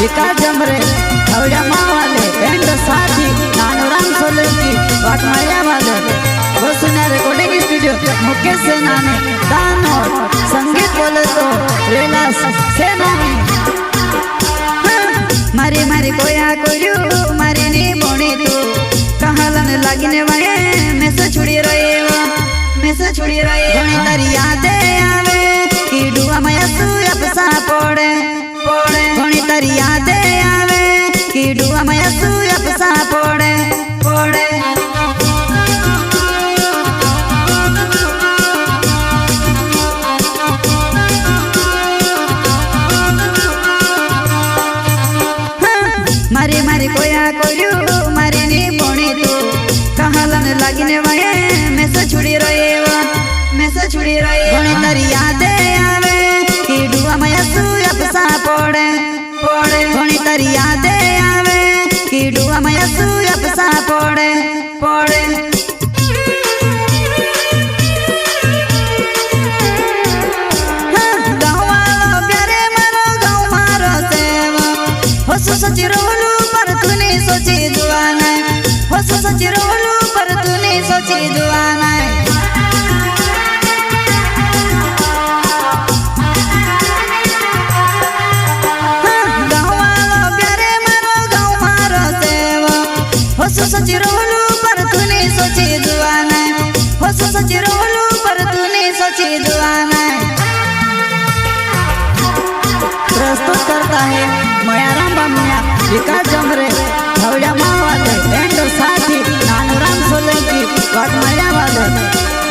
विकास जमरे Howrah मावाले and साथी नानूराम सोलंकी वाटमाया वाले वसुना recording studio Mukesh सेनानी दानोर संगीत बोले तो रेलास सेनानी मारी मारी कोया कोयू मारी नी बोनी तू कहालन लगने वाले मैं से छुड़ी रहे घणी तारी यादें आवे कि डुआ माया तू अपसा पड़े घणी तारी यादें आवे कि डुआ माया तू अपसा पड़े मारी मारी कोया कोयू मारी नी बोनी तू कहालन लगने वाले मैं से छुड़ी रहे घणी तारी यादें आवे कि डुआ माया तू अपसा पड़े घणी तारी यादें आवे कि डुआ माया तू अपसा पड़े सोची रोलू पर तूने सोची जुआना हो सोची रोलू पर तूने सोची जुआना सोची रोलू पर तूने सोची जुआना हो सोची रोलू पर तूने सोची जुआना प्रस्तुत करता है मयाराम बामिया विकास जमरे हवड़ा मावाले एंड साथी नानूराम सोलंकी वाटमाया वाले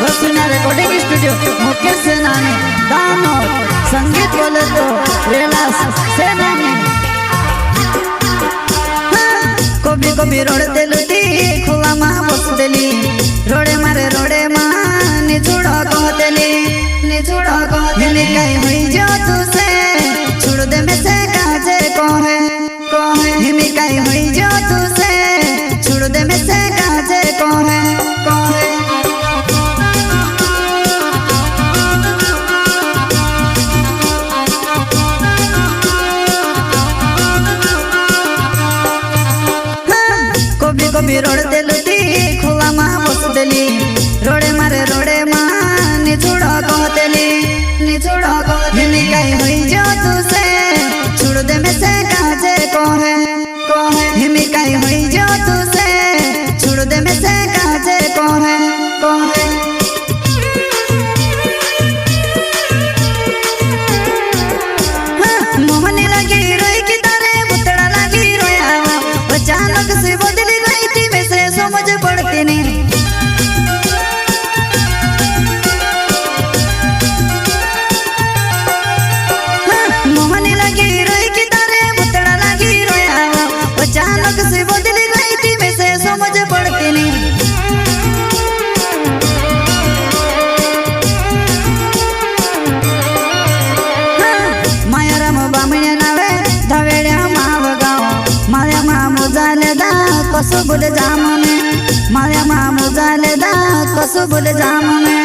वसुना रिकॉर्डिंग स्टूडियो मुकेश सेनानी दानोर संगीत बोले तो रेलास सेनानी कभी रोड़ते लुटी खुला माँ बसतेली रोड़े मारे रोड़े माँ निचुड़ा कहतेली कहीं हुई जो तुसे छुड़ दे में से काजे कोहे हिमी कहीं हुई जो तुसे छुड़ दे में से काजे कोहे कभी रोड़ते लुटी खुला माँ बसतेली रोड़े मारे रोड़े माँ निचुड़ा कहतेली हिमी कहीं हुई जो तुसे छुड़ दे में से काजे कोहे हिमी कहीं हुई जो तुसे छुड़ दे में से काजे कोहे मोहनी लगी रोई की तारे बुतड़ा लगी रोया अचानक से बदली गई थी में से समझ पड़ती नहीं मोहनी लगी रोई की तारे बुतड़ा लगी रोया अचानक से बदली गई थी में से समझ पड़ती नहीं मायाराम बामण्या नावे धवेड्या माव गाव माळ्या मामू झाले दा कसो बोले जाम में माळ्या मामू झाले दा कसो बोले जाम में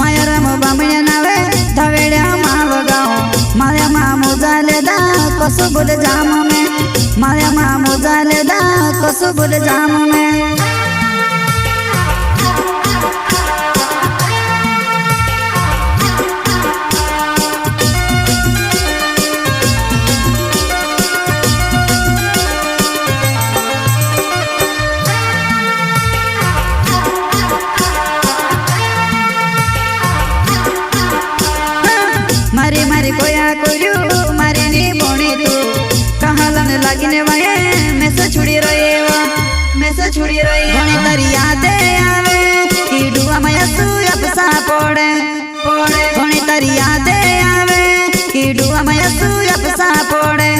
मायाराम बामण्या नावे धवेड्या माव गाव माळ्या मामू झाले दा कसो बोले जाम में माळ्या मामू झाले दा कसो बोले जाम में मारी मारी कोया कोयू मारी नी बोनी तू कहालन लगने वाले मैं से छुड़ी रहे घणी तारी यादें आवे कि डुआ माया तू अपसा पड़े घणी तारी यादें आवे कि डुआ माया तू अपसा पड़े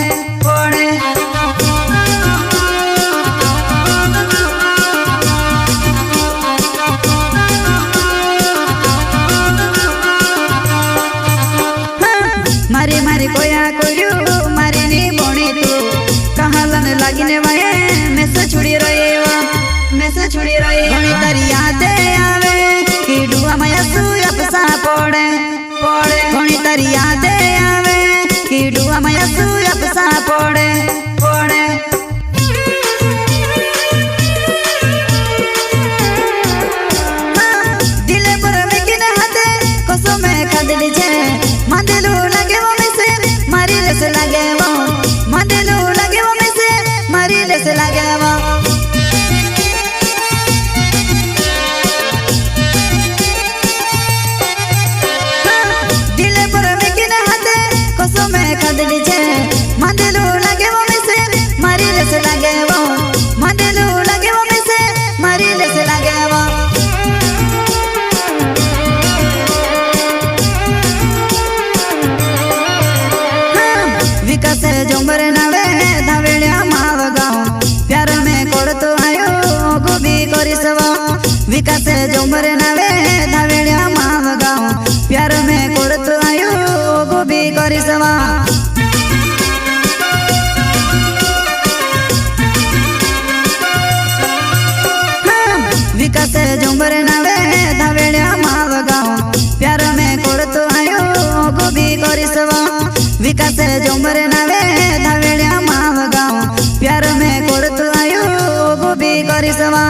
मारी मारी कोया कोयू मारी नी बोनी तू कहालन लगने वाले मैं से छुड़ी रहे घणी तारी यादें आवे कि डुआ माया तारी यादे आवे कि डुआ माया सूरप सा पड़े पड़े दिले पर में किन हाथे कसो में खादली छे मंदिलू लगे वो में से मारी लेस लगे वो मंदिलू लगे वो में से मारी लेस लगे वो खादली छे मंदिलू लगे वो में से मारी लेस लगे वो मंदिलू लगे वो में से मारी लेस लगे वो विकास जोंबर नावे धावेड़िया माव गाँव प्यार में कोड़तो आयो गोबी करिसवा विकास जोंबर नावे धावेड़िया माव गाँव प्यार में कोड़तो आयो गोबी करिसवा विकास जोंबर नावे धावेड़िया माव गाँव प्यार में कोड़तो आयो गोबी करिसवा विकास जोंबर नावे धावेड़िया माव गाँव प्यार में कोड़तो आयो गोबी करिसवा।